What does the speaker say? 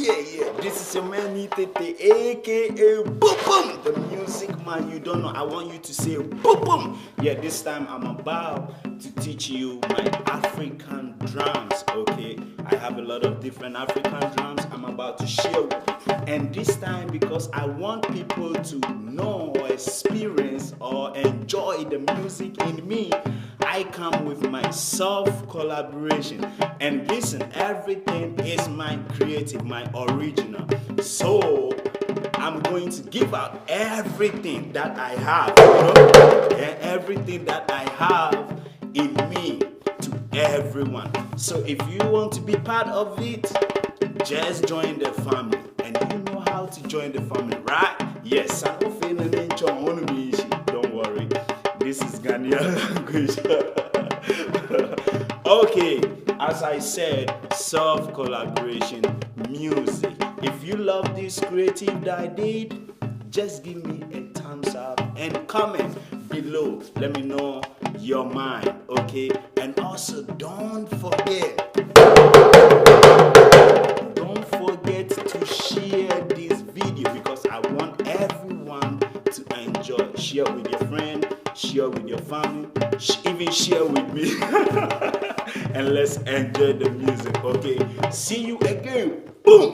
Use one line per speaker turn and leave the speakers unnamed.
Yeah. This is your man Itete, aka Boom Boom, the music man. You don't know. I want you to say Boom Boom. Yeah, this time I'm about to teach you my African drums. Okay, I have a lot of different African drums I'm about to share with you. And this time, because I want people to know or experience or enjoy the music in me, I come with my soft collaboration. And listen, everything is my creative, my original. So I'm going to give out everything that I have, everything that I have in me to everyone. So if you want to be part of it, just join the family. And you know how to join the family, right? Yes, I'm don't worry. This is Ghanaian language. Okay, as I said, soft collaboration, music. If you love this creative that I did, just give me a thumbs up and comment below. Let me know your mind, okay? And also, don't forget to share this video, because I want everyone to enjoy. Share with your friend, share with your family, even share with me. And let's enjoy the music, okay? See you again. Boom!